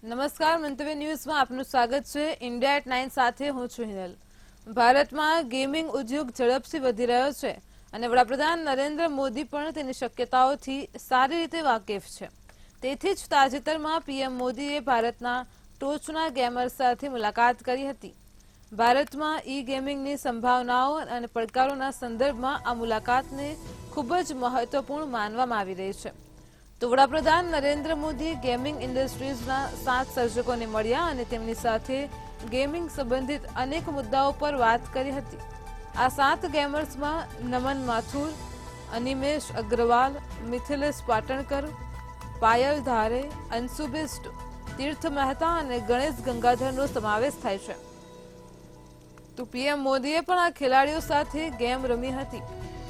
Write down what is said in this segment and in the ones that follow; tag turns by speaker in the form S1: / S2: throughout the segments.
S1: નમસ્કાર, મંતવ્ય ન્યૂઝમાં આપનું સ્વાગત છે। ઇન્ડિયા એટ 9 સાથે હું છું હિનલ। ભારતમાં ગેમિંગ ઉદ્યોગ ઝડપથી વધી રહ્યો છે અને વડાપ્રધાન નરેન્દ્ર મોદી પણ તેની શક્યતાઓથી સારી રીતે વાકેફ છે। તેથી જ તાજેતરમાં પીએમ મોદીએ ભારતના ટોચના ગેમર્સ સાથે મુલાકાત કરી હતી। ભારતમાં ઈ ગેમિંગની સંભાવનાઓ અને પડકારોના સંદર્ભમાં આ મુલાકાતને ખૂબ જ મહત્વપૂર્ણ માનવામાં આવી રહી છે। તો વડાપ્રધાન નરેન્દ્ર મોદી ગેમિંગ ઇન્ડસ્ટ્રીઝના 7 સર્જકોને મળ્યા અને તેમની સાથે ગેમિંગ સંબંધિત અનેક મુદ્દાઓ પર વાત કરી હતી। આ 7 ગેમર્સમાં નમન માથુર, અનિમેશ અગ્રવાલ, મિથિલેશ પાટણકર, પાયલ ધારે, અંશુ બિષ્ટ, તીર્થ મહેતા અને ગણેશ ગંગાધરનો સમાવેશ થાય છે। તો પીએમ મોદીએ પણ આ ખેલાડીઓ સાથે ગેમ રમી હતી।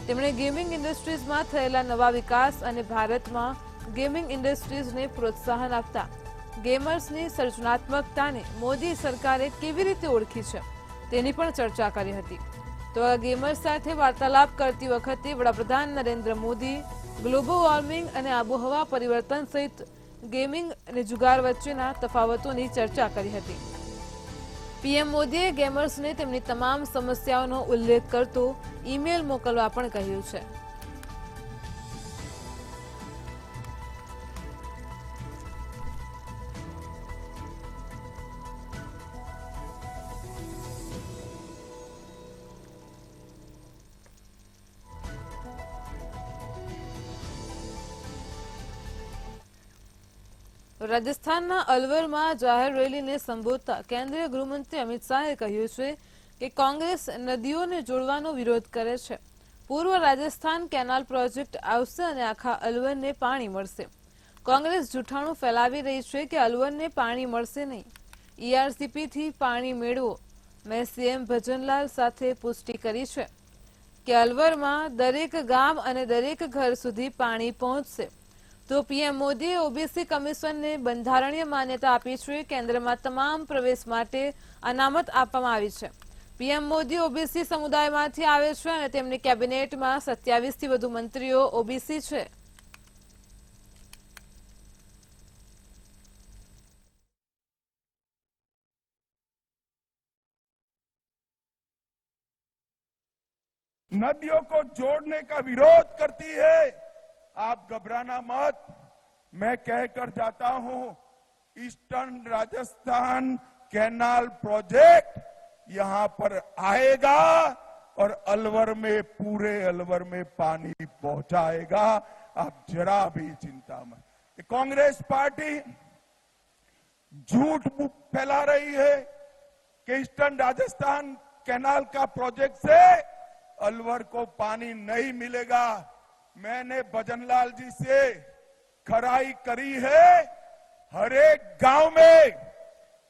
S1: તેમણે ગેમિંગ ઇન્ડસ્ટ્રીઝમાં થયેલા નવા વિકાસ અને ભારતમાં ગેમિંગ ઇન્ડસ્ટ્રીઝને પ્રોત્સાહન આપતા ગેમર્સની સર્જનાત્મકતાને મોદી સરકારે કેવી રીતે ઓળખી છે તેની પણ ચર્ચા કરી હતી। તો આ ગેમર્સ સાથે વાર્તાલાપ કરતી વખતે વડાપ્રધાન નરેન્દ્ર મોદી ગ્લોબલ વોર્મિંગ અને આબોહવા પરિવર્તન સહિત ગેમિંગ અને જુગાર વચ્ચેના તફાવતોની ચર્ચા કરી હતી। પીએમ મોદીએ ગેમર્સને તેમની તમામ સમસ્યાઓનો ઉલ્લેખ કરતો ઈમેલ મોકલવા પણ કહ્યું છે। રાજસ્થાનના અલવરમાં જાહેર રેલીને સંબોધતા કેન્દ્રીય ગૃહમંત્રી અમિત શાહે કહ્યું છે કે કોંગ્રેસ નદીઓને જોડવાનો વિરોધ કરે છે। પૂર્વ રાજસ્થાન કેનાલ પ્રોજેક્ટ આવશે અને આખા અલવરને પાણી મળશે। કોંગ્રેસ જૂઠાણું ફેલાવી રહી છે કે અલવરને પાણી મળશે નહીં। ઈઆરસીપીથી પાણી મેળવો। મેં સીએમ ભજનલાલ સાથે પુષ્ટિ કરી છે કે અલવરમાં દરેક ગામ અને દરેક ઘર સુધી પાણી પહોંચશે। તો પીએમ મોદીએ ઓબીસી કમિશનને બંધારણીય માન્યતા આપી છે। કેન્દ્રમાં તમામ પ્રવેશ માટે અનામત આપવામાં આવી છે। પીએમ મોદી ઓબીસી સમુદાયમાંથી આવે છે અને તેમની કેબિનેટમાં 27થી વધુ મંત્રીઓ ઓબીસી છે।
S2: नदियों को जोड़ने का विरोध करती है। आप घबराना मत, मैं कहकर जाता हूं, ईस्टर्न राजस्थान कैनाल प्रोजेक्ट यहां पर आएगा और अलवर में पूरे अलवर में पानी पहुंचाएगा। आप जरा भी चिंता मत। कांग्रेस पार्टी झूठ फैला रही है कि ईस्टर्न राजस्थान कैनाल का प्रोजेक्ट से अलवर को पानी नहीं मिलेगा। मैंने भजनलाल जी से खराई करी है। हर एक गांव में,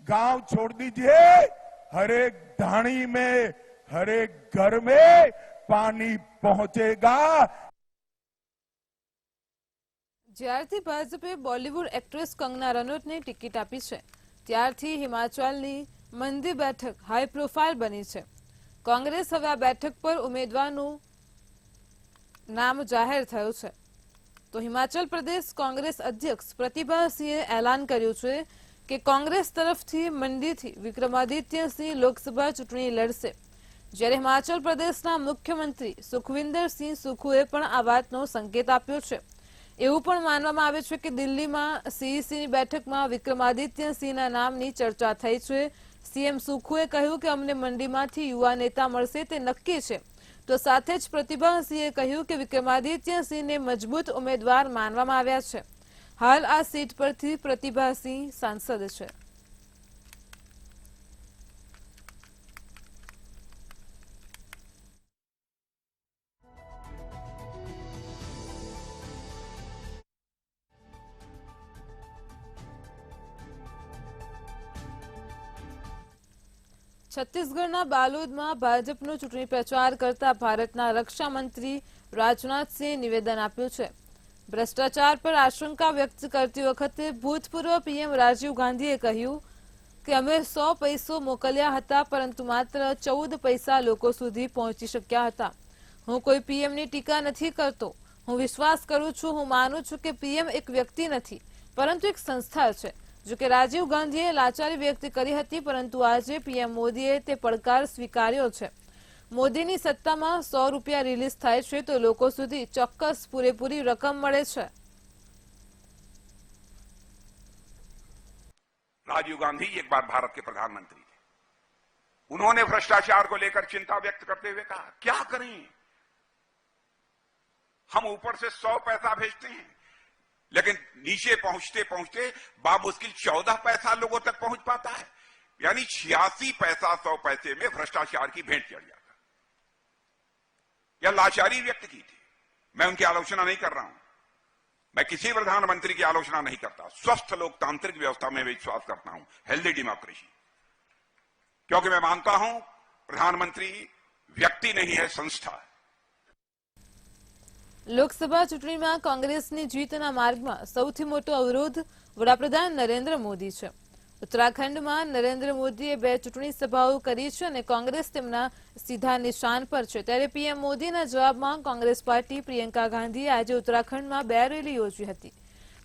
S2: गांव छोड़ दीजिए, हर एक ढाणी में, हर एक घर में पानी पहुंचेगा।
S1: જ્યારથી ભાજપે બોલિવૂડ એક્ટ્રેસ કંગના રનૌતને ટિકિટ આપી છે ત્યારથી હિમાચલની મંદી બેઠક હાઈ પ્રોફાઇલ બની છે। કોંગ્રેસ હવે આ બેઠક પર ઉમેદવારનું નામ જાહેર થયું છે। તો હિમાચલ પ્રદેશ કોંગ્રેસ અધ્યક્ષ પ્રતિભાસિંહે એલાન કર્યું છે કે કોંગ્રેસ તરફથી મંડીથી વિક્રમાદિત્યસિંહ લોકસભા ચૂંટણી લડશે। જ્યારે હિમાચલ પ્રદેશના મુખ્યમંત્રી સુખવિન્દરસિંહ સુખુએ પણ આ વાતનો સંકેત આપ્યો છે। એવું પણ માનવામાં આવે છે કે દિલ્હીમાં સીઈસીની બેઠકમાં વિક્રમાદિત્યસિંહના નામની ચર્ચા થઈ છે। સીએમ સુખુએ કહ્યું કે અમને મંડીમાંથી યુવા નેતા મળશે તે નક્કી છે। તો સાથે જ પ્રતિભાસિંહે કહ્યું કે વિક્રમાદિત્યસિંહને મજબૂત ઉમેદવાર માનવામાં આવ્યા છે। હાલ આ સીટ પરથી પ્રતિભાસિંહ સાંસદ છે। છત્તીસગઢના બાલોદમાં ભાજપનો ચૂંટણી પ્રચાર કરતા ભારતના રક્ષા મંત્રી રાજનાથસિંહે નિવેદન આપ્યું છે। ભ્રષ્ટાચાર પર આશંકા વ્યક્ત કરતી વખતે ભૂતપૂર્વ પીએમ રાજીવ ગાંધીએ કહ્યું કે અમે 100 પૈસો મોકલ્યા હતા પરંતુ માત્ર 14 પૈસા લોકો સુધી પહોંચી શક્યા હતા। હું કોઈ પીએમની ટીકા નથી કરતો। હું વિશ્વાસ કરું છું, હું માનું છું કે પીએમ એક વ્યક્તિ નથી પરંતુ એક સંસ્થા છે। જોકે રાજીવ ગાંધીએ લાચારી વ્યક્ત કરી હતી, પરંતુ આજે પીએમ મોદીએ તે પડકાર સ્વીકાર્યો છે. મોદીની સત્તામાં 100 રૂપિયા રિલીઝ થાય છે તો લોકો સુધી ચોક્કસ પૂરેપૂરી રકમ મળે છે.
S3: राजीव गांधी एक बार भारत के प्रधानमंत्री थे. उन्होंने भ्रष्टाचार को लेकर चिंता व्यक्त करते हुए कहा, क्या करें, हम ऊपर से 100 पैसा भेजते हैं, लेकिन नीचे पहुंचते पहुंचते बामुश्किल 14 पैसा लोगों तक पहुंच पाता है. यानी 86 पैसा 100 पैसे में भ्रष्टाचार की भेंट चढ़ जाता. यह लाचारी व्यक्त की थी. मैं उनकी आलोचना नहीं कर रहा हूं. मैं किसी प्रधानमंत्री की आलोचना नहीं करता. स्वस्थ लोकतांत्रिक व्यवस्था में विश्वास करता हूं, हेल्दी डेमोक्रेसी. क्योंकि मैं मानता हूं प्रधानमंत्री व्यक्ति नहीं है, संस्था है.
S1: લોકસભા ચૂંટણીમાં કોંગ્રેસની જીતના માર્ગમાં સૌથી મોટો અવરોધ વડાપ્રધાન નરેન્દ્ર મોદી છે. ઉત્તરાખંડમાં નરેન્દ્ર મોદીએ 2 ચૂંટણી સભાઓ કરી છે અને કોંગ્રેસ તેમના સીધા નિશાન પર છે. ત્યારે પીએમ મોદીના જવાબમાં કોંગ્રેસ પાર્ટી પ્રિયંકા ગાંધીએ આજે ઉત્તરાખંડમાં 2 રેલી યોજી હતી.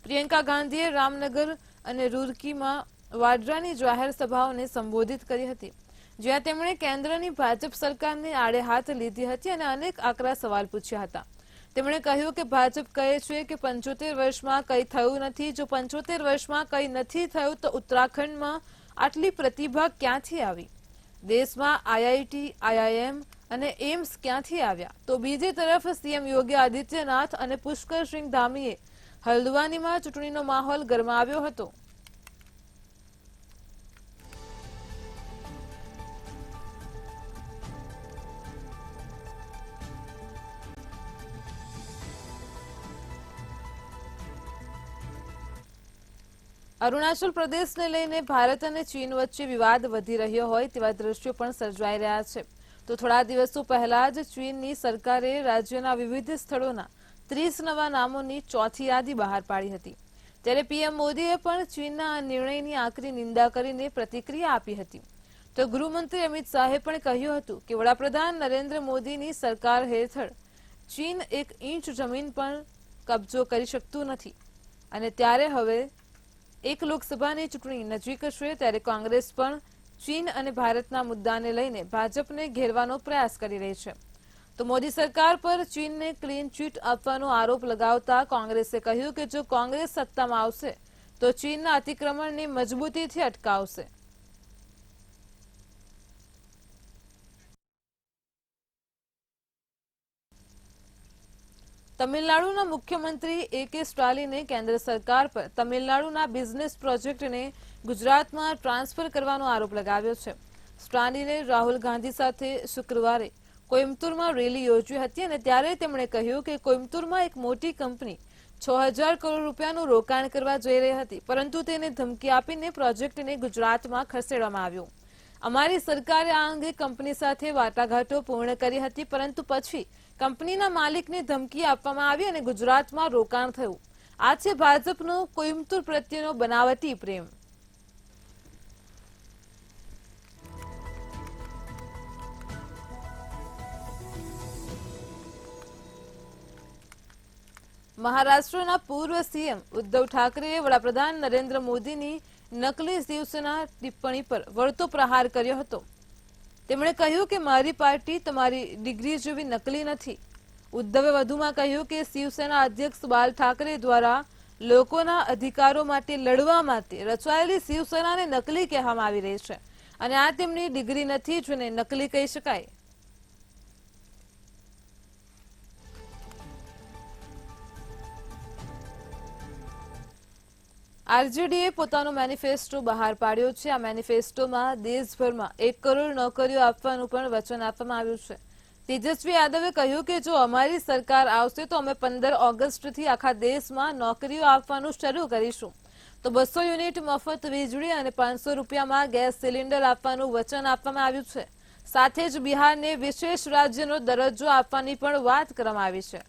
S1: પ્રિયંકા ગાંધીએ રામનગર અને રૂરકીમાં વાડરાની જાહેર સભાઓને સંબોધિત કરી હતી, જ્યાં તેમણે કેન્દ્રની ભાજપ સરકારને આડે હાથ લીધી હતી અને અનેક આકરા સવાલ પૂછ્યા હતા. તેમણે કહ્યું કે ભાજપ કહે છે કે 75 વર્ષમાં કંઈ થયું નથી. જો 75 વર્ષમાં કંઈ નથી થયું તો ઉત્તરાખંડમાં આટલી પ્રતિભા ક્યાંથી આવી? દેશમાં આઈઆઈટી, આઈઆઈએમ અને એમ્સ ક્યાંથી આવ્યા? તો બીજી તરફ સીએમ યોગી આદિત્યનાથ અને પુષ્કર સિંહ ધામીએ હલ્દવાનીમાં ચૂંટણીનો માહોલ ગરમાવ્યો હતો. અરુણાચલ પ્રદેશને લઈને ભારત અને ચીન વચ્ચે વિવાદ વધી રહ્યો હોય તેવા દ્રશ્યો પણ સર્જાઈ રહ્યા છે. તો થોડા દિવસો પહેલા જ ચીનની સરકારે રાજ્યના વિવિધ સ્થળોના 30 નવા નામોની ચોથી યાદી બહાર પાડી હતી. ત્યારે પીએમ મોદીએ પણ ચીનના આ નિર્ણયની આકરી નિંદા કરીને પ્રતિક્રિયા આપી હતી. તો ગૃહમંત્રી અમિત શાહે પણ કહ્યું હતું કે વડાપ્રધાન નરેન્દ્ર મોદીની સરકાર હેઠળ ચીન 1 ઇંચ જમીન પણ કબજો કરી શકતું નથી. અને ત્યારે હવે એક લોકસભાની ચૂંટણી નજીક છે, ત્યારે કોંગ્રેસ પણ ચીન અને ભારતના મુદ્દાને લઈને ભાજપને ઘેરવાનો પ્રયાસ કરી રહી છે. તો મોદી સરકાર પર ચીનને ક્લીન ચીટ આપવાનો આરોપ લગાવતા કોંગ્રેસે કહ્યું કે જો કોંગ્રેસ સત્તામાં આવશે તો ચીનના અતિક્રમણને મજબૂતીથી અટકાવશે. તમિલનાડુના મુખ્યમંત્રી એ.કે. સ્ટાલિને કેન્દ્ર સરકાર પર તમિલનાડુના બિઝનેસ પ્રોજેક્ટને ગુજરાતમાં ટ્રાન્સફર કરવાનો આરોપ લગાવ્યો છે. સ્ટાલિને રાહુલ ગાંધી સાથે શુક્રવારે કોઇમ્બતુરમાં રેલી યોજી હતી અને ત્યારે તેમણે કહ્યું કે કોઇમ્બતુરમાં એક મોટી કંપની 6000 કરોડ રૂપિયાનું રોકાણ કરવા જઈ રહી હતી, પરંતુ તેને ધમકી આપીને પ્રોજેક્ટને ગુજરાતમાં ખસેડવામાં આવ્યો. અમારી સરકારે આ અંગે કંપની સાથે વાટાઘાટો પૂર્ણ કરી હતી, પરંતુ પછી કંપનીના માલિકને ધમકી આપવામાં આવી અને ગુજરાતમાં રોકાણ થયું. આ છે ભાજપનો કોઇમ્બતુર પ્રત્યેનો બનાવટી પ્રેમ. મહારાષ્ટ્રના પૂર્વ સીએમ ઉદ્ધવ ઠાકરેએ વડાપ્રધાન નરેન્દ્ર મોદીની નકલી શિવસેના ટિપ્પણી પર વળતો પ્રહાર કર્યો હતો. તેમણે કહ્યું કે મારી પાર્ટી તમારી ડિગ્રી જેવી નકલી નથી. ઉદ્ધવે વધુમાં કહ્યું કે શિવસેના અધ્યક્ષ બાલ ઠાકરે દ્વારા લોકોના અધિકારો માટે લડવા માટે રચાયેલી શિવસેનાને નકલી કહેવામાં આવી રહી છે અને આ તેમની ડિગ્રી નથી, જેને નકલી કહી શકાય. આરજેડીએ પોતાનો મેનિફેસ્ટો બહાર પાડ્યો છે. આ મેનિફેસ્ટોમાં દેશભરમાં 1 કરોડ નોકરીઓ આપવાનું પણ વચન આપવામાં આવ્યું છે. તેજસ્વી યાદવે કહ્યું કે જો અમારી સરકાર આવશે તો અમે 15 ઓગસ્ટથી આખા દેશમાં નોકરીઓ આપવાનું શરૂ કરીશું. તો 200 યુનિટ મફત વીજળી અને 500 રૂપિયામાં ગેસ સિલિન્ડર આપવાનું વચન આપવામાં આવ્યું છે. સાથે જ બિહારને વિશેષ રાજ્યનો દરજ્જો આપવાની પણ વાત કરવામાં આવી છે.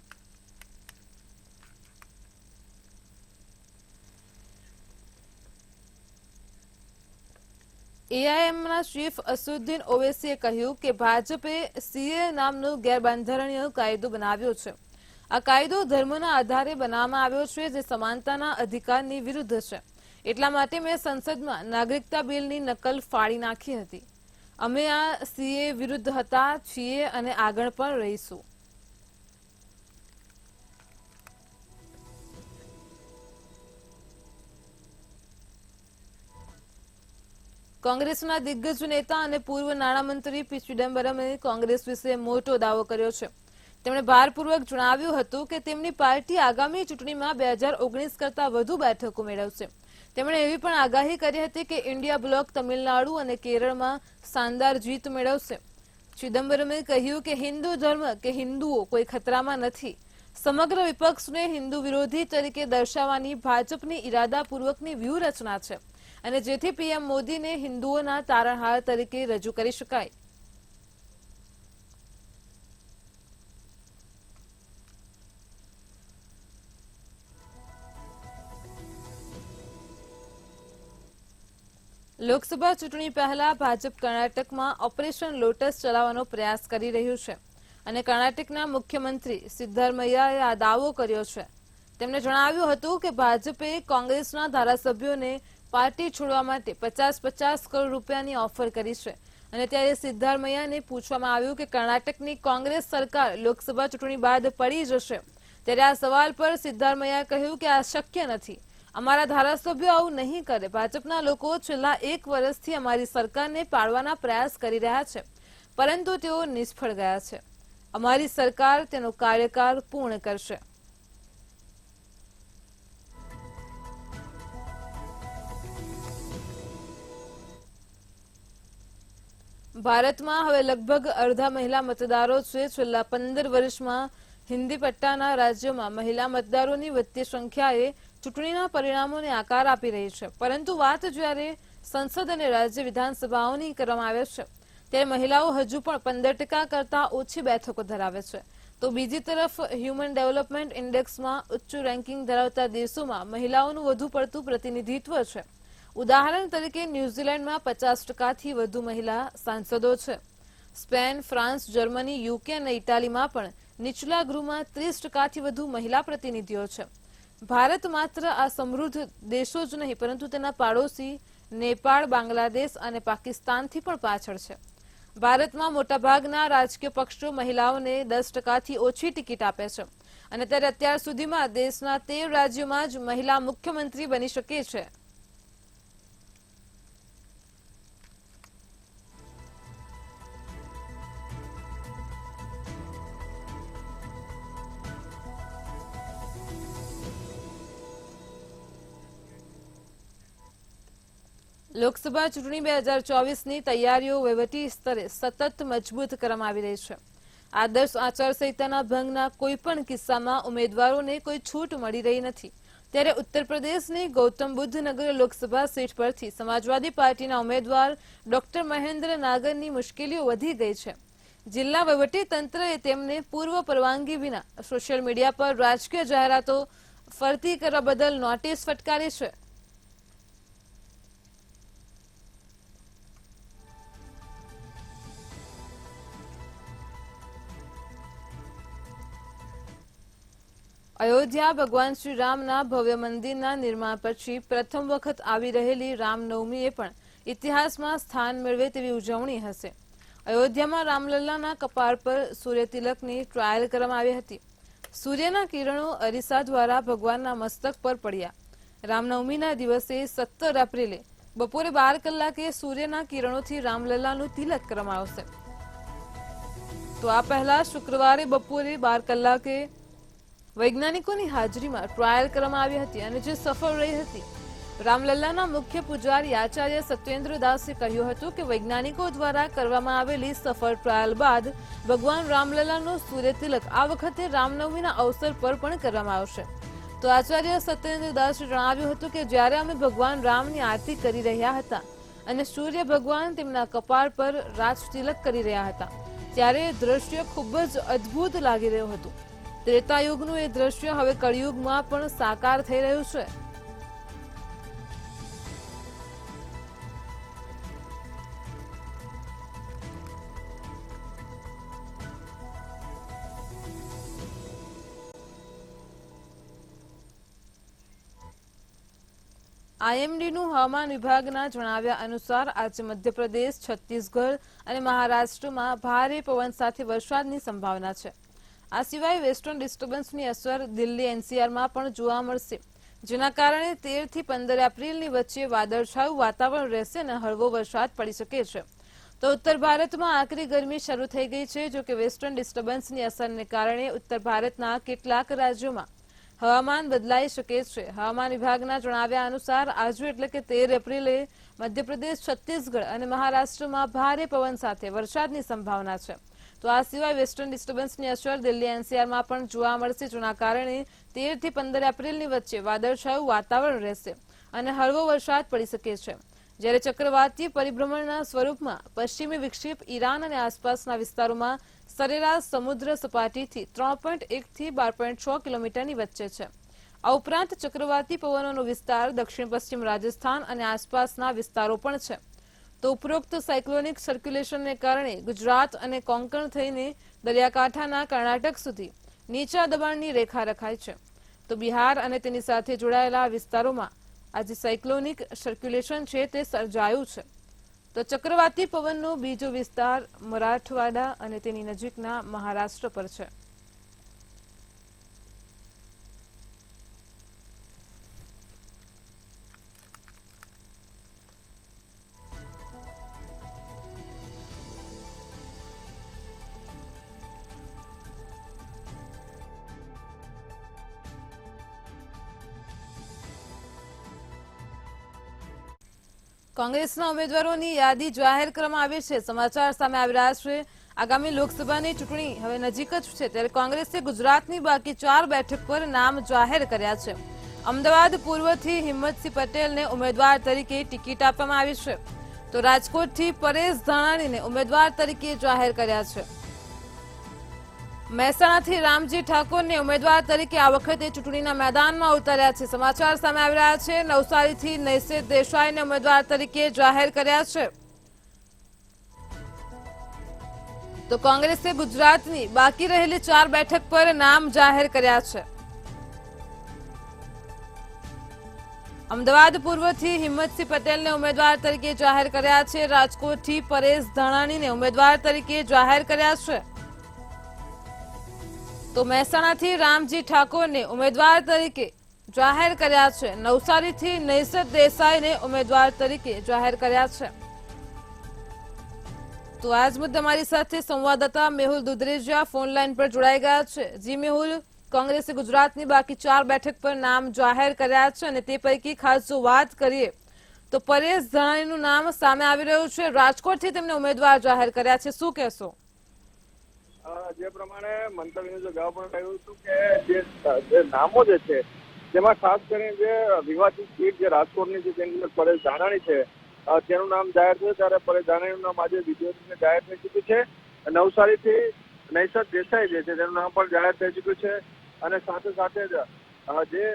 S1: એઆઈએમના ચીફ અસદુદ્દીન ઓવૈસીએ કહ્યું કે ભાજપે સીએ નામનો ગેરબંધારણીય કાયદો બનાવ્યો છે. આ કાયદો ધર્મના આધારે બનાવવામાં આવ્યો છે, જે સમાનતાના અધિકારની વિરુદ્ધ છે. એટલા માટે મેં સંસદમાં નાગરિકતા બિલની નકલ ફાડી નાખી હતી. અમે આ સીએ વિરુદ્ધ હતા, છીએ અને આગળ પણ રહીશું. કોંગ્રેસના દિગ્ગજ નેતા અને પૂર્વ નાણામંત્રી પી ચિદમ્બરમે કોંગ્રેસ વિશે મોટો દાવો કર્યો છે. તેમણે ભારપૂર્વક જણાવ્યું હતું કે તેમની પાર્ટી આગામી ચૂંટણીમાં 2019 કરતાં વધુ બેઠકો મેળવશે. તેમણે એવી પણ આગાહી કરી હતી કે ઇન્ડિયા બ્લોક તમિલનાડુ અને કેરળમાં શાનદાર જીત મેળવશે. ચિદમ્બરમે કહ્યું કે હિન્દુ ધર્મ કે હિન્દુઓ કોઈ ખતરામાં નથી. સમગ્ર વિપક્ષને હિન્દુ વિરોધી તરીકે દર્શાવવાની ભાજપની ઇરાદાપૂર્વકની વ્યૂહરચના છે અને જેથી પીએમ મોદીને હિન્દુઓના તારણહાર તરીકે રજૂ કરી શકાય. લોકસભા ચૂંટણી પહેલા ભાજપ કર્ણાટકમાં ઓપરેશન લોટસ ચલાવવાનો પ્રયાસ કરી રહ્યું છે અને કર્ણાટકના મુખ્યમંત્રી સિદ્ધારમૈયાએ આ દાવો કર્યો છે. તેમણે જણાવ્યું હતું કે ભાજપે કોંગ્રેસના ધારાસભ્યોને પાર્ટી છોડવા માટે 50-50 કરોડ રૂપિયાની ઓફર કરી છે અને ત્યારે સિદ્ધારમૈયાને પૂછવામાં આવ્યું કે કર્ણાટકની કોંગ્રેસ સરકાર લોકસભા ચૂંટણી બાદ પડી જશે. ત્યારે આ સવાલ પર સિદ્ધારમૈયાએ કહ્યું કે આ શક્ય નથી. અમારા ધારાસભ્યો આવું નહીં કરે. ભાજપના લોકો છેલ્લા 1 વર્ષથી અમારી સરકારને પાડવાના પ્રયાસ કરી રહ્યા છે, પરંતુ તેઓ નિષ્ફળ ગયા છે. અમારી સરકાર તેનો કાર્યકાળ પૂર્ણ કરશે. ભારતમાં હવે લગભગ અડધા મહિલા મતદારો છે. છેલ્લા 15 વર્ષમાં હિન્દી પટ્ટાના રાજ્યોમાં મહિલા મતદારોની વધતી સંખ્યાએ ચૂંટણીના પરિણામોને આકાર આપી રહી છે, પરંતુ વાત જ્યારે સંસદ અને રાજ્ય વિધાનસભાઓની કરવામાં આવે છે ત્યારે મહિલાઓ હજુ પણ 15% કરતાં ઓછી બેઠકો ધરાવે છે. તો બીજી તરફ હ્યુમન ડેવલપમેન્ટ ઇન્ડેક્સમાં ઉચ્ચ રેન્કિંગ ધરાવતા દેશોમાં મહિલાઓનું વધુ પડતું પ્રતિનિધિત્વ છે. ઉદાહરણ તરીકે ન્યૂઝીલેન્ડમાં 50%થી વધુ મહિલા સાંસદો છે. સ્પેન, ફ્રાન્સ, જર્મની, યુકે અને ઇટાલીમાં પણ નીચલા ગૃહમાં 30%થી વધુ મહિલા પ્રતિનિધિઓ છે. ભારત માત્ર આ સમૃદ્ધ દેશો જ નહીં, પરંતુ તેના પાડોશી નેપાળ, બાંગ્લાદેશ અને પાકિસ્તાનથી પણ પાછળ છે. ભારતમાં મોટાભાગના રાજકીય પક્ષો મહિલાઓને 10%થી ઓછી ટિકિટ આપે છે અને ત્યારે અત્યાર સુધીમાં દેશના 13 રાજ્યોમાં જ મહિલા મુખ્યમંત્રી બની શકે છે. લોકસભા ચૂંટણી 2024ની તૈયારીઓ વહીવટી સ્તરે સતત મજબૂત કરવામાં આવી રહી છે. આદર્શ આચારસંહિતાના ભંગના કોઈપણ કિસ્સામાં ઉમેદવારોને કોઈ છૂટ મળી રહી નથી. ત્યારે ઉત્તર પ્રદેશની ગૌતમ બુદ્ધ નગર લોકસભા સીટ પરથી સમાજવાદી પાર્ટીના ઉમેદવાર ડોક્ટર મહેન્દ્ર નાગરની મુશ્કેલીઓ વધી ગઈ છે. જિલ્લા વહીવટી તંત્રએ તેમને પૂર્વ પરવાનગી વિના સોશિયલ મીડિયા પર રાજકીય જાહેરાતો ફરતી કરવા બદલ નોટિસ ફટકારી છે. અયોધ્યા ભગવાન શ્રી રામના ભવ્ય મંદિરના નિર્માણ પછી પ્રથમ વખત આવી રહેલી રામનવમીએ પણ ઇતિહાસમાં સ્થાન મેળવે તેવી ઉજવણી હશે. અયોધ્યામાં રામલલ્લાના કપાળ પર સૂર્યતિલકની ટ્રાયલ કરવામાં આવી હતી. સૂર્યના કિરણો અરીસા દ્વારા ભગવાનના મસ્તક પર પડ્યા. રામનવમીના દિવસે 17 એપ્રિલે બપોરે 12 કલાકે સૂર્યના કિરણોથી રામલલ્લાનું તિલક કરવામાં આવશે. તો આ પહેલા શુક્રવારે બપોરે 12 કલાકે વૈજ્ઞાનિકોની હાજરીમાં ટ્રાયલ કરવામાં આવી હતી અને જે સફળ રહી હતી. રામલલ્લાના મુખ્ય પૂજારી આચાર્ય સત્યેન્દ્ર દાસે કહ્યું હતું કે વૈજ્ઞાનિકો દ્વારા કરવામાં આવેલી સફળ ટ્રાયલ બાદ ભગવાન રામલલ્લાનો સૂર્યતિલક આ વખતે રામનવમીના અવસર પર પણ કરવામાં આવશે. તો આચાર્ય સત્યેન્દ્ર દાસે જણાવ્યું હતું કે જ્યારે અમે ભગવાન રામની આરતી કરી રહ્યા હતા અને સૂર્ય ભગવાન તેમના કપાળ પર રાજતિલક કરી રહ્યા હતા ત્યારે દ્રશ્ય ખૂબ જ અદ્ભુત લાગી રહ્યું હતું. ત્રેતાયુગનું એ દ્રશ્ય હવે કળિયુગમાં પણ સાકાર થઈ રહ્યું છે. આઈએમડીનું હવામાન વિભાગના જણાવ્યા અનુસાર આજે મધ્યપ્રદેશ, છત્તીસગઢ અને મહારાષ્ટ્રમાં ભારે પવન સાથે વરસાદની સંભાવના છે. આ સિવાય વેસ્ટર્ન ડિસ્ટર્બન્સની અસર દિલ્હી એનસીઆરમાં પણ જોવા મળશે, જેના કારણે 13 થી 15 એપ્રિલની વચ્ચે વાદળછાયું વાતાવરણ રહેશે અને હળવો વરસાદ પડી શકે છે. તો ઉત્તર ભારતમાં આકરી ગરમી શરૂ થઈ ગઈ છે. જો કે વેસ્ટર્ન ડિસ્ટર્બન્સની અસરને કારણે ઉત્તર ભારતના કેટલાક રાજ્યોમાં હવામાન બદલાઈ શકે છે. હવામાન વિભાગના જણાવ્યા અનુસાર આજે એટલે કે 13 એપ્રિલે મધ્યપ્રદેશ, છત્તીસગઢ અને મહારાષ્ટ્રમાં ભારે પવન સાથે વરસાદની સંભાવના છે. તો આ સિવાય વેસ્ટર્ન ડિસ્ટર્બન્સની અસર દિલ્હી એનસીઆરમાં પણ જોવા મળશે, જેના કારણે 13 થી 15 એપ્રિલની વચ્ચે વાદળછાયું વાતાવરણ રહેશે અને હળવો વરસાદ પડી શકે છે. જ્યારે ચક્રવાતીય પરિભ્રમણના સ્વરૂપમાં પશ્ચિમી વિક્ષેપ ઈરાન અને આસપાસના વિસ્તારોમાં સરેરાશ સમુદ્ર સપાટીથી 3.1 થી 12.6 કિલોમીટરની વચ્ચે છે. આ ઉપરાંત ચક્રવાતી પવનોનો વિસ્તાર દક્ષિણ પશ્ચિમ રાજસ્થાન અને આસપાસના વિસ્તારો પણ છે. તો ઉપરોક્ત સાયક્લોનિક સર્ક્યુલેશનને કારણે ગુજરાત અને કોંકણ થઈને દરિયાકાંઠાના કર્ણાટક સુધી નીચા દબાણની રેખા રખાય છે. તો બિહાર અને તેની સાથે જોડાયેલા વિસ્તારોમાં આજે સાયક્લોનિક સર્ક્યુલેશન છે તે સર્જાયું છે. તો ચક્રવાતી પવનનો બીજો વિસ્તાર મરાઠવાડા અને તેની નજીકના મહારાષ્ટ્ર પર છે. કોંગ્રેસના ઉમેદવારોની યાદી જાહેર કરવામાં આવી છે. સમાચાર સામે આવી રહ્યા છે. આગામી લોકસભાની ચૂંટણી હવે નજીક જ છે, ત્યારે કોંગ્રેસે ગુજરાતની બાકી 4 બેઠક પર નામ જાહેર કર્યા છે. અમદાવાદ પૂર્વથી હિંમતસિંહ પટેલને ઉમેદવાર તરીકે ટિકિટ આપવામાં આવી છે. તો રાજકોટથી પરેશ ધાનાણીને ઉમેદવાર તરીકે જાહેર કર્યા છે. મહેસાણાથી રામજી ઠાકોરને ઉમેદવાર તરીકે આ વખતે ચૂંટણીના મેદાનમાં ઉતર્યા છે. સમાચાર સામે આવી રહ્યા છે. નવસારીથી નૈશિત દેસાઈને ઉમેદવાર તરીકે જાહેર કર્યા છે. તો કોંગ્રેસે ગુજરાતની બાકી રહેલી 4 બેઠક પર નામ જાહેર કર્યા છે. અમદાવાદ પૂર્વથી હિંમતસિંહ પટેલને ઉમેદવાર તરીકે જાહેર કર્યા છે. રાજકોટથી પરેશ ધાનાણીને ઉમેદવાર તરીકે જાહેર કર્યા છે. તો મહેસાણાથી રામજી ઠાકોરને ઉમેદવાર તરીકે જાહેર કર્યા છે. નવસારીથી નૈશિત દેસાઈને ઉમેદવાર તરીકે જાહેર કર્યા છે. તો આજ મુદ્દે અમારી સાથે સંવાદદાતા મેહુલ દુધરેજિયા ફોન લાઈન પર જોડાઈ ગયા છે. જી મેહુલ, કોંગ્રેસે ગુજરાતની બાકી 4 બેઠક પર નામ જાહેર કર્યા છે અને તે પૈકી ખાસ જો વાત કરીએ તો પરેશ ધાનાણીનું નામ સામે આવી રહ્યું છે. રાજકોટથી તેમને ઉમેદવાર જાહેર કર્યા છે. શું કહેશો?
S4: જે પ્રમાણે મંતવ્યનું જે ગૌ પણ કહ્યું હતું કે જે નામો જે છે જેમાં ખાસ કરીને જે વિવાદિત સીટ જે રાજકોટની છે તેની અંદર પરેશ ધાનાણી છે તેનું નામ જાહેર થયું, ત્યારે પરેશ ધાનાણીનું નામ આજે વિધિવત જાહેર થઈ ચૂક્યું છે. નવસારીથી નૈશિત દેસાઈ જે છે તેનું નામ પણ જાહેર થઈ ચૂક્યું છે અને સાથે સાથે જ જે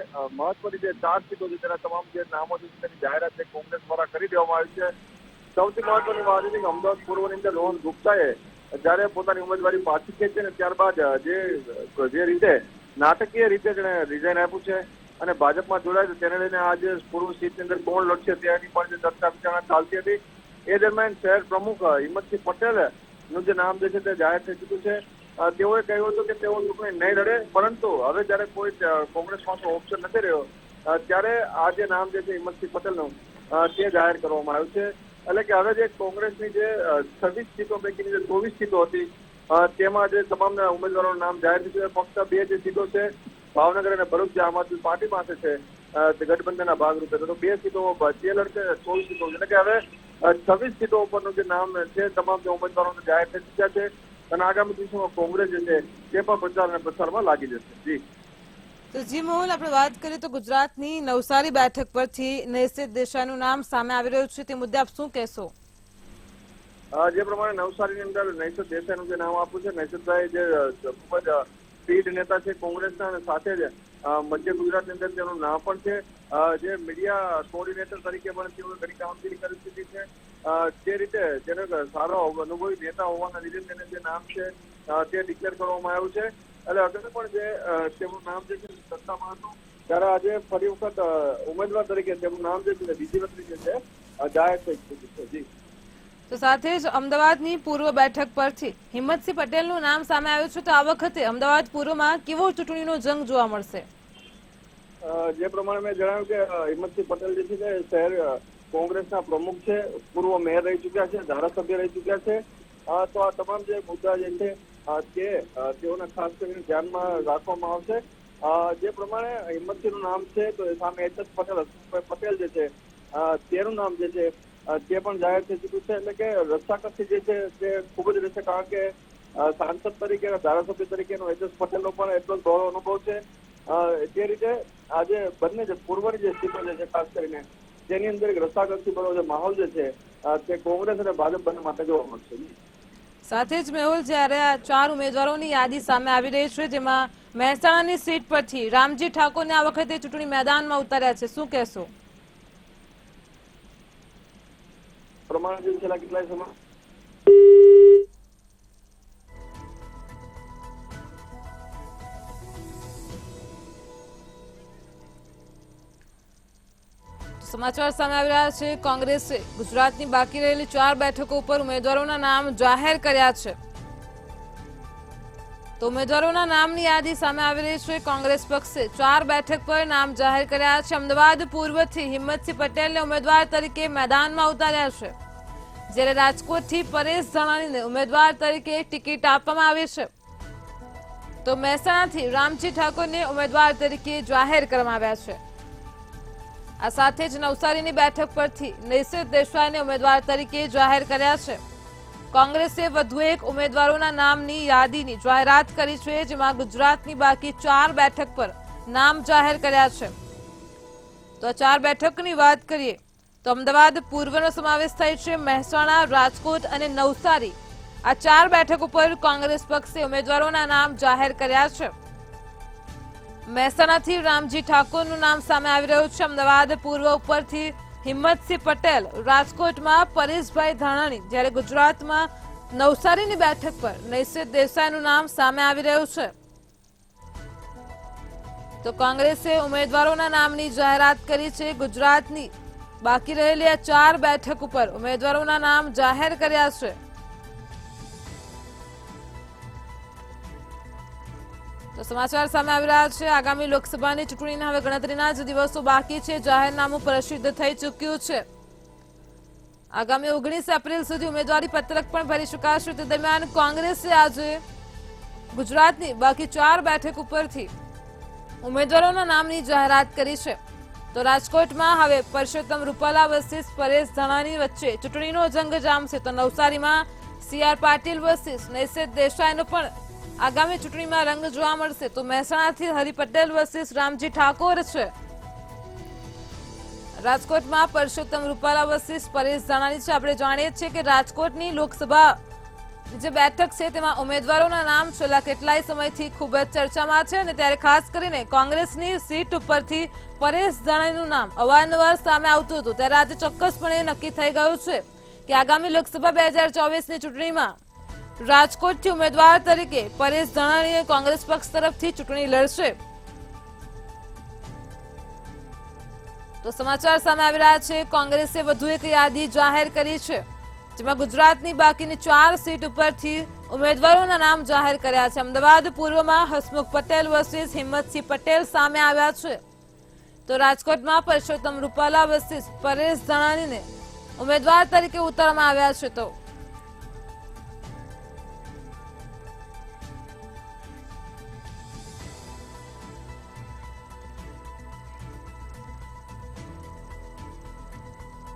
S4: મહત્વની જે 4 સીટો છે તેના તમામ જે નામો છે તેની જાહેરાત કોંગ્રેસ દ્વારા કરી દેવામાં આવી છે. સૌથી મહત્વની વાત છે કે અમદાવાદ પૂર્વની અંદર રોહન ગુપ્તાએ જયારે પોતાની ઉમેદવારી પાછી ખેંચી ને ત્યારબાદ જે રીતે નાટકીય રીતે જેને રિઝાઇન આપ્યું છે અને ભાજપમાં જોડાય છે તેને લઈને આજે પૂર્વ સીટની અંદર કોણ લડશે તેની પણ જે ચર્ચા વિચારણા ચાલતી હતી. એ દરમિયાન શહેર પ્રમુખ હિંમતસિંહ પટેલનું જે નામ જે છે તે જાહેર થઈ ચૂક્યું છે. તેઓએ કહ્યું હતું કે તેઓ ચૂંટણી નહીં લડે, પરંતુ હવે જયારે કોઈ કોંગ્રેસ પાસે ઓપ્શન નથી રહ્યો ત્યારે આ જે નામ જે છે હિંમતસિંહ પટેલનું તે જાહેર કરવામાં આવ્યું છે. એટલે કે હવે જે કોંગ્રેસની જે 26 સીટો પૈકીની જે 24 સીટો હતી તેમાં જે તમામ ઉમેદવારોનું નામ જાહેર થયું છે. ફક્ત 2 જે સીટો છે ભાવનગર અને ભરૂચ જે આમ આદમી પાર્ટી પાસે છે ગઠબંધનના ભાગરૂપે, તો 2 સીટો તે લડશે, 24 સીટો એટલે કે હવે 26 સીટો ઉપરનું જે નામ છે તમામ જે ઉમેદવારોને જાહેર થઈ ચૂક્યા છે અને આગામી દિવસોમાં કોંગ્રેસ જે છે તે પણ પ્રચાર અને પ્રસારમાં લાગી જશે. જી
S1: તો જી મોહન, આપણે વાત કરીએ તો ગુજરાતની નવસારી બેઠક પરથી નૈશિત દેસાઈનું નામ સામે આવી રહ્યું છે, તે મુદ્દે આપ શું કહેશો?
S4: જે પ્રમાણે નવસારીની અંદર નૈશિત દેસાઈનું જે નામ આપ્યું છે, નૈશિતભાઈ જે ખૂબ જ પીઢ નેતા છે કોંગ્રેસના અને સાથે જ મધ્ય ગુજરાતની અંદર તેનું નામ પણ છે. જે મીડિયા કોઓર્ડિનેટર તરીકે પણ તેઓએ ઘણી કામગીરી કરી ચૂકી છે. તે રીતે જેને સારો અનુભવી નેતા હોવાના લીધે તેને જે નામ છે તે ડિક્લેર કરવામાં આવ્યું છે. એટલે અગાઉ પણ જે તેમનું નામ જે છે સત્તામાં હતું ત્યારે આજે ફરી વખત ઉમેદવાર તરીકે તેમનું નામ જે છે બીજી વખત જે છે જાહેર થઈ ચૂક્યું છે. જી
S1: તો સાથે જ અમદાવાદની પૂર્વ બેઠક પરથી હિંમતસિંહ પટેલનું નામ સામે આવ્યું છે. તો આ વખતે અમદાવાદ પૂર્વમાં કેવો ચૂંટણીનો જંગ જોવા મળશે?
S4: જે પ્રમાણે મેં જણાવ્યું કે હિંમતસિંહ પટેલ જે છે તે શહેર કોંગ્રેસના પ્રમુખ છે, પૂર્વ મેયર રહી ચુક્યા છે, ધારાસભ્ય રહી ચુક્યા છે. તો આ તમામ જે મુદ્દા જે છે તે તેઓને ખાસ કરીને ધ્યાનમાં રાખવામાં આવશે. જે પ્રમાણે હિંમતસિંહનું નામ છે તો સામે એચ.એસ. પટેલ, હસમુખભાઈ પટેલ જે છે તેનું નામ જે છે તે પણ જાહેર થઈ ચૂક્યું છે. એટલે કે રસ્સાકસી જે છે તે ખૂબ જ રહેશે, કારણ કે સાંસદ તરીકે ધારાસભ્ય તરીકેનો એચ.એસ. પટેલનો પણ એટલો જ બહોળો અનુભવ છે. તે રીતે આજે બંને જે પૂર્વની જે સીટો જે છે ખાસ કરીને તેની અંદર એક રસ્સાકસી ભરો જે માહોલ જે છે તે કોંગ્રેસ અને ભાજપ બંને માટે જોવા મળશે.
S1: સાથે જ મેહુલ, જ્યારે આ 4 ઉમેદવારોની યાદી સામે આવી રહી છે, જેમાં મહેસાણાની સીટ પરથી રામજી ઠાકોરને આ વખતે ચૂંટણી મેદાનમાં ઉતાર્યા છે, શું કહેશો?
S4: પ્રમાણે જે છેલ્લા કેટલાય સમય
S1: સમાચાર સામે આવી રહ્યા છે. કોંગ્રેસે ગુજરાતની બાકી રહેલી 4 બેઠકો ઉપર ઉમેદવારોના નામ જાહેર કર્યા છે. તો ઉમેદવારોના નામની યાદી સામે આવી રહી છે. કોંગ્રેસ પક્ષે 4 બેઠક પર નામ જાહેર કર્યા છે. અમદાવાદ પૂર્વથી હિંમતસિંહ પટેલને ઉમેદવાર તરીકે મેદાનમાં ઉતાર્યા છે, જ્યારે રાજકોટથી પરેશ ધાનાણીને ઉમેદવાર તરીકે ટિકિટ આપવામાં આવી છે. તો મહેસાણાથી રામજી ઠાકોરને ઉમેદવાર તરીકે જાહેર કરવામાં આવ્યા છે. આ સાથે જ નવસારીની બેઠક પરથી નૈસિત દેસાઈને ઉમેદવાર તરીકે જાહેર કર્યા છે. કોંગ્રેસે વધુ એક ઉમેદવારોના નામની યાદીની જાહેરાત કરી છે, જેમાં ગુજરાતની બાકી 4 બેઠક પર નામ જાહેર કર્યા છે. તો 4 બેઠકની વાત કરીએ તો અમદાવાદ પૂર્વનો સમાવેશ થાય છે. મહેસાણા, રાજકોટ અને નવસારી, આ 4 બેઠક ઉપર કોંગ્રેસ પક્ષે ઉમેદવારોના નામ જાહેર કર્યા છે. મહેસાણાથી રામજી ઠાકોરનું નામ સામે આવી રહ્યું છે. અમદાવાદ પૂર્વ ઉપરથી હિંમતસિંહ પટેલ, રાજકોટમાં પરેશભાઈ ધાનાણી, જ્યારે ગુજરાતમાં નવસારીની બેઠક પર નૈસિત દેસાઈનું નામ સામે આવી રહ્યું છે. તો કોંગ્રેસે ઉમેદવારોના નામની જાહેરાત કરી છે. ગુજરાતની બાકી રહેલી આ 4 બેઠક ઉપર ઉમેદવારોના નામ જાહેર કર્યા છે. તો સમાચાર સામે આવી રહ્યા છે. આગામી લોકસભાની ચૂંટણીના હવે ગણતરીના જ દિવસો બાકી છે. જાહેરનામું પ્રસિદ્ધ થઈ ચૂક્યું છે. આગામી 19 એપ્રિલ સુધી ઉમેદવારી પત્રક પણ ભરી શકાશે. તે દરમિયાન કોંગ્રેસે આજે ગુજરાતની બાકી 4 બેઠક ઉપરથી ઉમેદવારોના નામની જાહેરાત કરી છે. તો રાજકોટમાં હવે પરસોત્તમ રૂપાલા વર્સિસ પરેશ ધાનાણી વચ્ચે ચૂંટણીનો જંગ જામશે. તો નવસારીમાં સી.આર. પાટીલ વર્સિસ નૈસિત દેસાઈનો પણ આગામી ચૂંટણીમાં રંગ જોવા મળશે. તો મહેસાણાથી હરિ પટેલ વર્સિસ રામજી ઠાકોર છે. રાજકોટમાં પરસોત્તમ રૂપાલા વર્સિસ પરેશ ધાનાણી છે. આપણે જાણીએ છીએ કે રાજકોટની લોકસભા જે બેઠક છે તેમાં ઉમેદવારોના નામ છેલ્લા કેટલાય સમયથી ખૂબ જ ચર્ચામાં છે, અને ત્યારે ખાસ કરીને કોંગ્રેસની સીટ ઉપરથી પરેશ ધાનાણીનું નામ અવારનવાર સામે આવતું હતું. ત્યારે આજે ચોક્કસપણે નક્કી થઈ ગયું છે કે આગામી લોકસભા 2024ની ચૂંટણીમાં રાજકોટથી ઉમેદવાર તરીકે પરેશ ધાનાણીએ કોંગ્રેસ પક્ષ તરફથી ચૂંટણી લડશે. તો સમાચાર સામે આવી રહ્યા છે. કોંગ્રેસે વધુ એક યાદી જાહેર કરી છે, જેમાં ગુજરાતની બાકીની 4 સીટ ઉપરથી ઉમેદવારોના નામ જાહેર કર્યા છે. અમદાવાદ પૂર્વમાં હસમુખ પટેલ વર્સિસ હિંમતસિંહ પટેલ સામે આવ્યા છે. તો રાજકોટમાં પરસોત્તમ રૂપાલા વર્સિસ પરેશ ધાનાણીને ઉમેદવાર તરીકે ઉતારવામાં આવ્યા છે.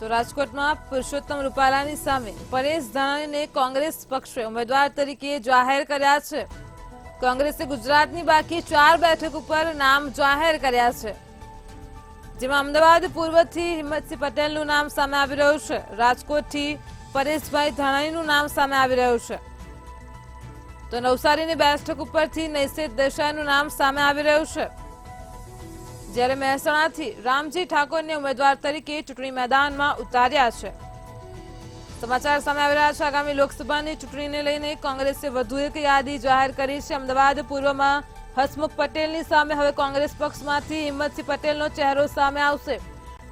S1: તો રાજકોટમાં પુરુષોત્તમ રૂપાલાની સામે પરેશ ધાનાણીને કોંગ્રેસ પક્ષે ઉમેદવાર તરીકે જાહેર કર્યા છે. કોંગ્રેસે ગુજરાતની બાકી 4 બેઠક ઉપર નામ જાહેર કર્યા છે, જેમાં અમદાવાદ પૂર્વથી હિંમતસિંહ પટેલનું નામ સામે આવી રહ્યું છે. રાજકોટથી પરેશભાઈ ધાનાણીનું નામ સામે આવી રહ્યું છે. તો નવસારીની બેઠક ઉપરથી નૈસિત દેસાઈનું નામ સામે આવી રહ્યું છે, જ્યારે મહેસાણાથી રામજી ઠાકોરને ઉમેદવાર તરીકે ચૂંટણી મેદાનમાં ઉતાર્યા છે. સમાચાર સામે આવી રહ્યા છે આગામી લોકસભાની ચૂંટણીને લઈને કોંગ્રેસે વધુ એક યાદી જાહેર કરી છે. અમદાવાદ પૂર્વમાં હસમુખ પટેલની સામે હવે કોંગ્રેસ પક્ષમાંથી હિંમતસિંહ પટેલનો ચહેરો સામે આવશે,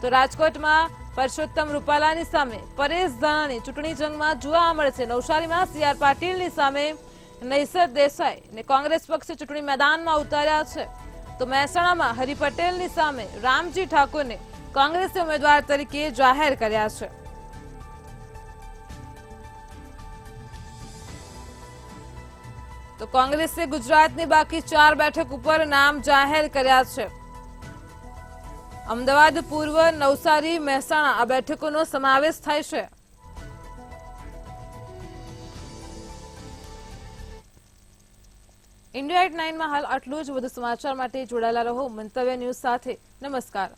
S1: તો રાજકોટમાં પરસોત્તમ રૂપાલાની સામે પરેશ ધાનાણી ચૂંટણી જંગમાં જોવા મળશે. નવસારીમાં સી.આર. પાટીલની સામે નૈસર દેસાઈ ને કોંગ્રેસ પક્ષે ચૂંટણી મેદાનમાં ઉતાર્યા છે, તો મહેસાણામાં હરિ પટેલની સામે રામજી ઠાકોરને કોંગ્રેસે ઉમેદવાર તરીકે જાહેર કર્યા છે. તો કોંગ્રેસે ગુજરાતની બાકી 4 બેઠક ઉપર નામ જાહેર કર્યા છે. અમદાવાદ પૂર્વ, નવસારી, મહેસાણા આ બેઠકોનો સમાવેશ થાય છે. ઇન્ડિયા એટ 9 માં હાલ આટલું જ. વધુ સમાચાર માટે જોડાયેલા રહો મંતવ્ય ન્યૂઝ સાથે. નમસ્કાર.